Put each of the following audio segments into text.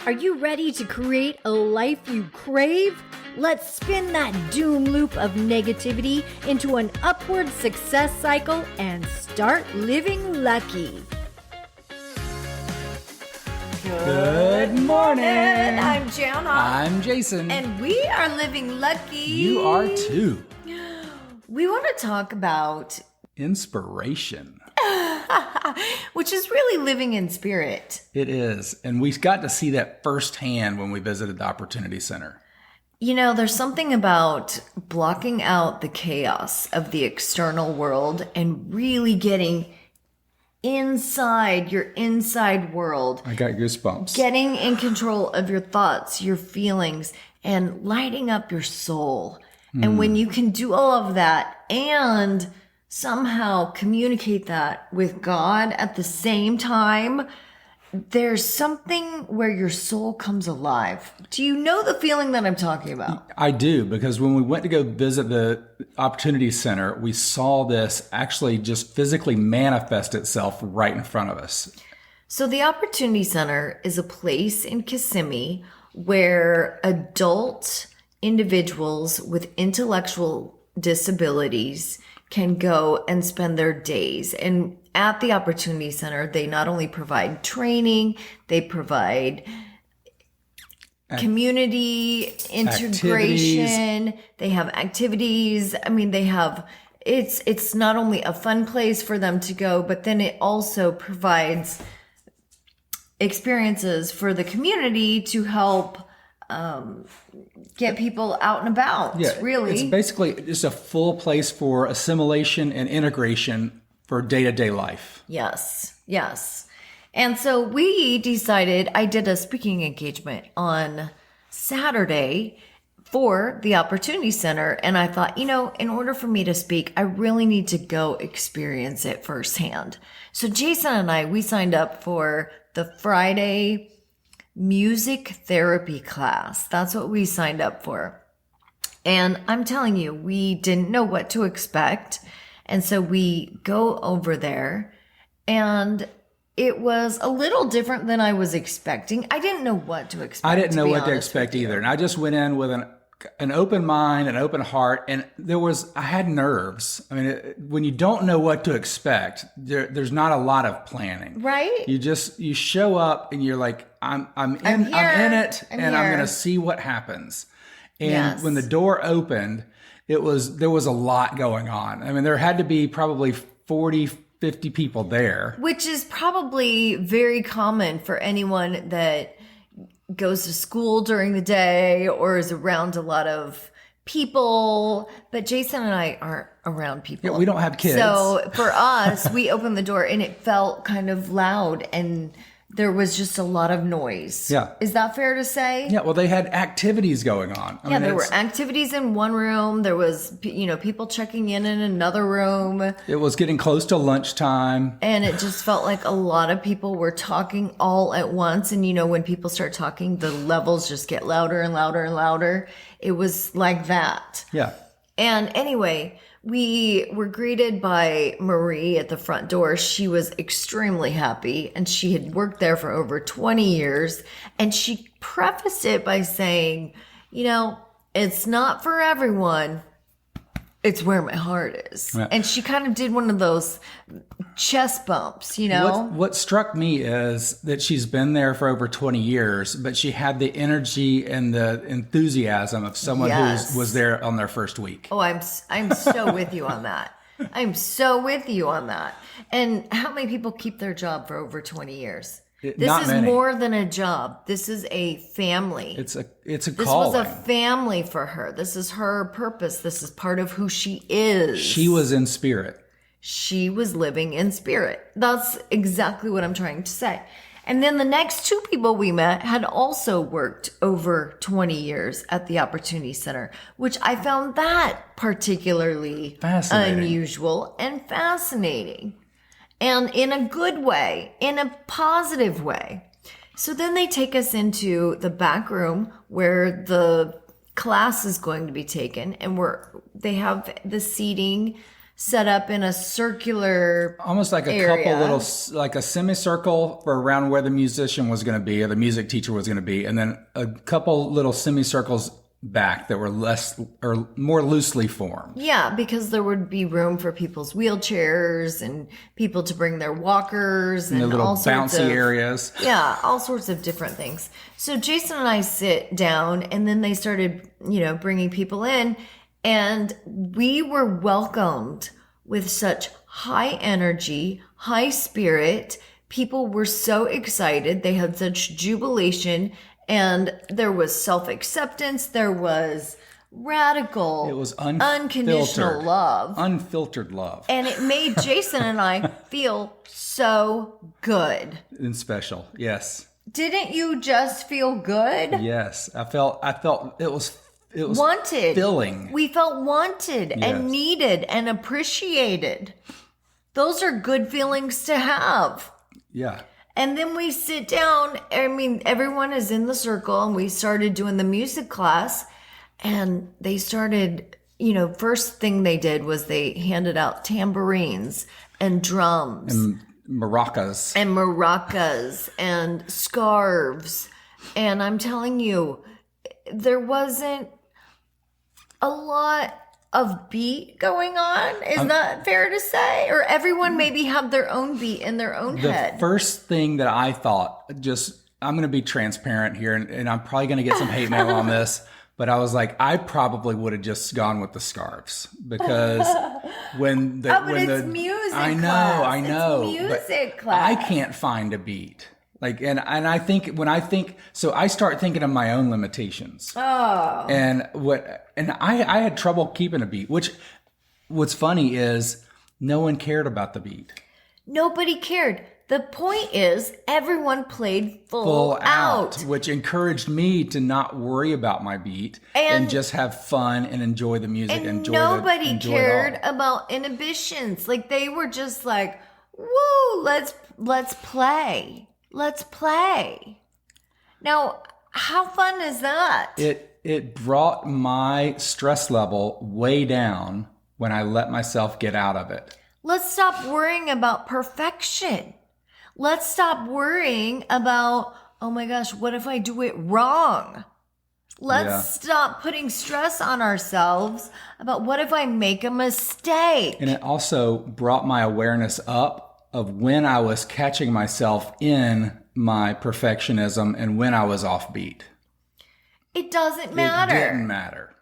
Are you ready to create a life you crave? Let's spin that doom loop of negativity into an upward success cycle and start living lucky. Good morning. I'm Jana. I'm Jason. And we are living lucky. You are too. We want to talk about inspiration. Which is really living in spirit. It is. And we got to see that firsthand when we visited the Opportunity Center. You know, there's something about blocking out the chaos of the external world and really getting inside your inside world. I got goosebumps. Getting in control of your thoughts, your feelings, and lighting up your soul. And when you can do all of that and somehow communicate that with God at the same time, there's something where your soul comes alive. Do you know the feeling that I'm talking about? I do, because when we went to go visit the Opportunity Center, we saw this actually just physically manifest itself right in front of us. So the Opportunity Center is a place in Kissimmee where adult individuals with intellectual disabilities can go and spend their days. And at the Opportunity Center, they not only provide training, they provide community integration. They have activities. I mean, they have, it's not only a fun place for them to go, but then it also provides experiences for the community to help get people out and about. Yeah, really. It's basically just a full place for assimilation and integration for day-to-day life. Yes, yes. And so we decided, I did a speaking engagement on Saturday for the Opportunity Center. And I thought, you know, in order for me to speak, I really need to go experience it firsthand. So Jason and I, we signed up for the Friday music therapy class. That's what we signed up for. And I'm telling you, we didn't know what to expect. And so we go over there and it was a little different than I was expecting. I didn't know what to expect. I didn't know what to expect either. And I just went in with an open mind, an open heart. And I had nerves. I mean, when you don't know what to expect, there's not a lot of planning. Right? You show up and you're like, I'm in it, and I'm going to see what happens. And when the door opened, there was a lot going on. I mean, there had to be probably 40, 50 people there. Which is probably very common for anyone that goes to school during the day or is around a lot of people. But Jason and I aren't around people. Yeah, we don't have kids. So for us, we opened the door and it felt kind of loud and there was just a lot of noise. Yeah. Is that fair to say? Yeah, well, they had activities going on. I mean, there were activities in one room. There was, people checking in another room. It was getting close to lunchtime. And it just felt like a lot of people were talking all at once. And, when people start talking, the levels just get louder and louder and louder. It was like that. Yeah. And anyway, we were greeted by Marie at the front door. She was extremely happy and she had worked there for over 20 years. And she prefaced it by saying, it's not for everyone. It's where my heart is. Yeah. And she kind of did one of those chest bumps, What struck me is that she's been there for over 20 years, but she had the energy and the enthusiasm of someone who was there on their first week. Oh, I'm so with you on that. I'm so with you on that. And how many people keep their job for over 20 years? This is more than a job. This is a family. It's a This calling. was a family for her. This is her purpose. This is part of who she is. She was in spirit. She was living in spirit. That's exactly what I'm trying to say. And then the next two people we met had also worked over 20 years at the Opportunity Center, which I found that particularly unusual and fascinating. And in a good way, in a positive way. So then they take us into the back room where the class is going to be taken. And they have the seating set up in a circular almost like a area. couple little, like a semicircle for around where the musician was going to be or the music teacher was going to be, and then a couple little semicircles back that were less or more loosely formed. Yeah, because there would be room for people's wheelchairs and people to bring their walkers and the little all sorts bouncy of areas. Yeah, all sorts of different things. So Jason and I sit down, and then they started, bringing people in, and we were welcomed with such high energy, high spirit. People were so excited. They had such jubilation. And there was self-acceptance. There was radical, it was unconditional love. Unfiltered love. And it made Jason and I feel so good. And special, yes. Didn't you just feel good? Yes. I felt it was wanted. Filling. We felt wanted and needed and appreciated. Those are good feelings to have. Yeah. And then we sit down. I mean, everyone is in the circle, and we started doing the music class. And they started, first thing they did was they handed out tambourines and drums. And maracas. And scarves. And I'm telling you, there wasn't a lot of beat going on. Is that fair to say? Or everyone maybe had their own beat in their own head? The first thing that I thought, I'm going to be transparent here, and I'm probably going to get some hate mail on this, but I was like, I probably would have just gone with the scarves, because it's music I know. It's music class. I can't find a beat. And I think so I start thinking of my own limitations. Oh. And I had trouble keeping a beat, what's funny is no one cared about the beat. Nobody cared. The point is everyone played full out, which encouraged me to not worry about my beat and just have fun and enjoy the music. And nobody cared about inhibitions. They were just like, woo, let's play. Let's play. Now, how fun is that? It brought my stress level way down when I let myself get out of it. Let's stop worrying about perfection. Let's stop worrying about, oh my gosh, what if I do it wrong? Let's stop putting stress on ourselves about what if I make a mistake. And it also brought my awareness up of when I was catching myself in my perfectionism and when I was offbeat. It doesn't matter. It didn't matter.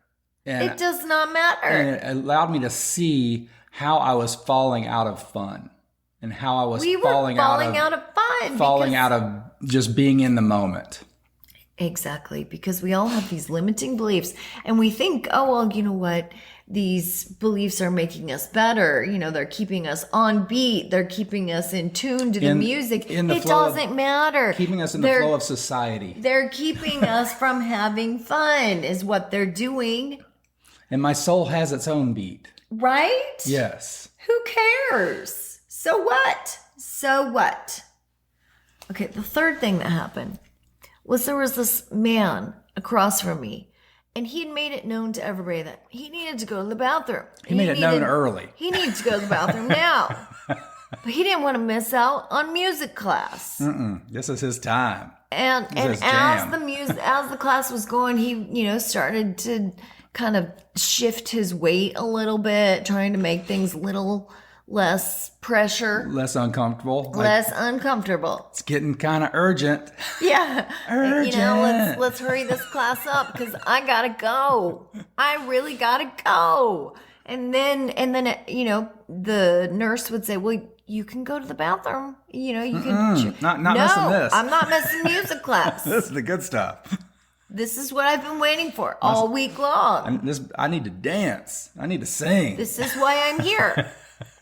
It does not matter. And it allowed me to see how I was falling out of fun and how I was falling out of fun. Falling out of just being in the moment. Exactly. Because we all have these limiting beliefs, and we think, oh, well, you know what? These beliefs are making us better. They're keeping us on beat. They're keeping us in tune to the music. It doesn't matter. Keeping us in the flow of society. They're keeping us from having fun is what they're doing. And my soul has its own beat. Right? Yes. Who cares? So what? So what? Okay, the third thing that happened was there was this man across from me. And he had made it known to everybody that he needed to go to the bathroom. He made it known early. He needed to go to the bathroom now. But he didn't want to miss out on music class. This is his time. And as the class was going, he, started to kind of shift his weight a little bit, trying to make things a little less pressure. Less uncomfortable. Less uncomfortable. It's getting kind of urgent. Yeah. Urgent. Let's hurry this class up because I gotta go. I really gotta go. And then, the nurse would say, well, you can go to the bathroom. You can. Not missing this. I'm not missing music class. This is the good stuff. This is what I've been waiting for all week long. I need to dance. I need to sing. This is why I'm here.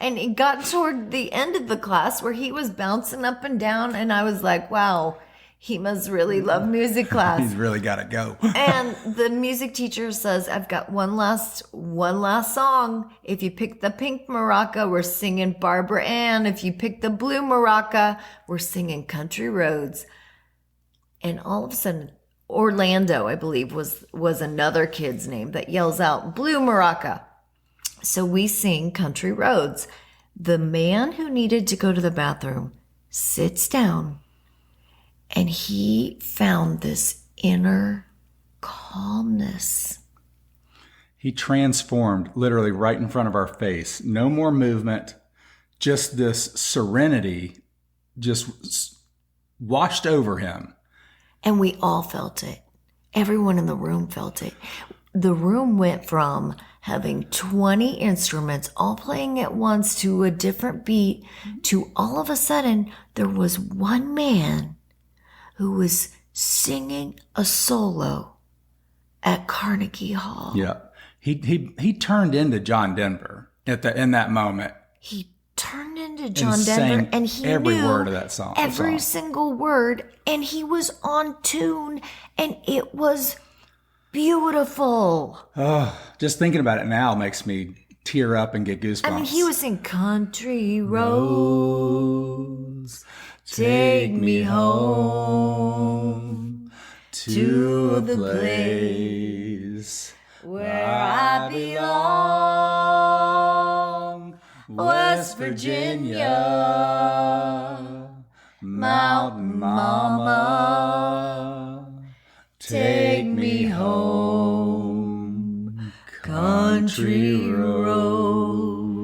And it got toward the end of the class where he was bouncing up and down, and I was like, wow, he must really love music class. He's really got to go. And the music teacher says, I've got one last song. If you pick the pink maraca, we're singing Barbara Ann. If you pick the blue maraca, we're singing Country Roads. And all of a sudden, Orlando, I believe, was another kid's name that yells out, blue maraca. So we sing Country Roads. The man who needed to go to the bathroom sits down, and he found this inner calmness. He transformed literally right in front of our face. No more movement, just this serenity just washed over him. And we all felt it. Everyone in the room felt it. The room went from having 20 instruments all playing at once to a different beat to all of a sudden there was one man who was singing a solo at Carnegie Hall. Yeah. He turned into John Denver in that moment. He turned into John Denver, and he every knew word of that song. Every single word, and he was on tune, and it was beautiful. Oh, just thinking about it now makes me tear up and get goosebumps. I mean, he was saying, "Country roads, take me home to the place where I belong, West Virginia, Mountain Mama, take me home, country roads."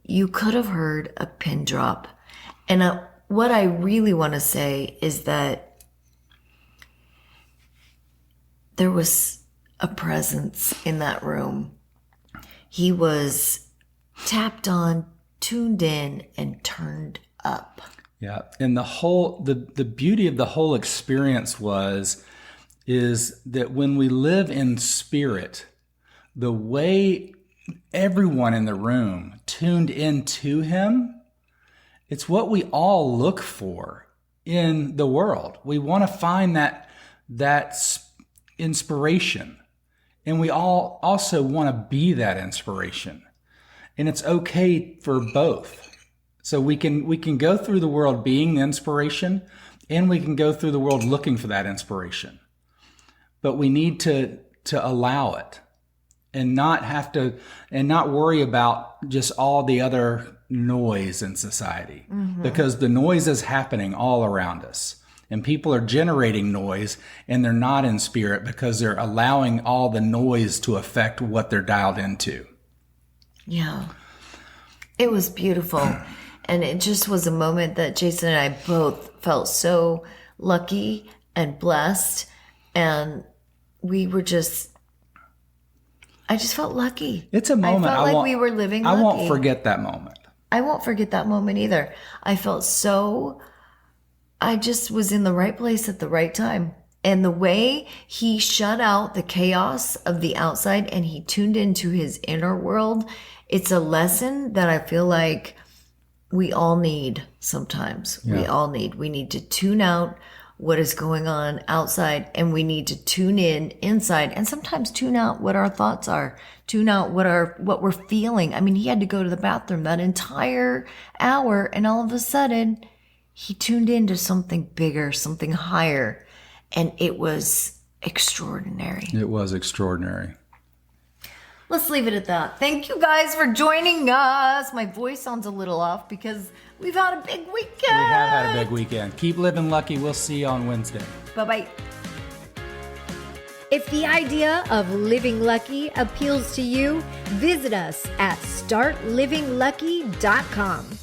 You could have heard a pin drop. And what I really want to say is that there was a presence in that room. He was tapped on, tuned in, and turned up. Yeah. And the beauty of the whole experience is that when we live in spirit, the way everyone in the room tuned into him, it's what we all look for in the world. We want to find that inspiration. And we all also want to be that inspiration. And it's okay for both. So we can go through the world being the inspiration, and we can go through the world looking for that inspiration. But we need to allow it and not worry about just all the other noise in society, because the noise is happening all around us. And people are generating noise, and they're not in spirit because they're allowing all the noise to affect what they're dialed into. Yeah. It was beautiful. And it just was a moment that Jason and I both felt so lucky and blessed. And we were I just felt lucky. It's a moment I felt like we were living lucky. I won't forget that moment. I won't forget that moment either. I just was in the right place at the right time. And the way he shut out the chaos of the outside and he tuned into his inner world, it's a lesson that I feel like we all need sometimes. Yeah. We need to tune out what is going on outside, and we need to tune in inside, and sometimes tune out what our thoughts are, tune out what we're feeling. I mean, he had to go to the bathroom that entire hour, and all of a sudden he tuned into something bigger, something higher, and it was extraordinary. It was extraordinary. Let's leave it at that. Thank you guys for joining us. My voice sounds a little off because we've had a big weekend. We have had a big weekend. Keep living lucky. We'll see you on Wednesday. Bye-bye. If the idea of living lucky appeals to you, visit us at startlivinglucky.com.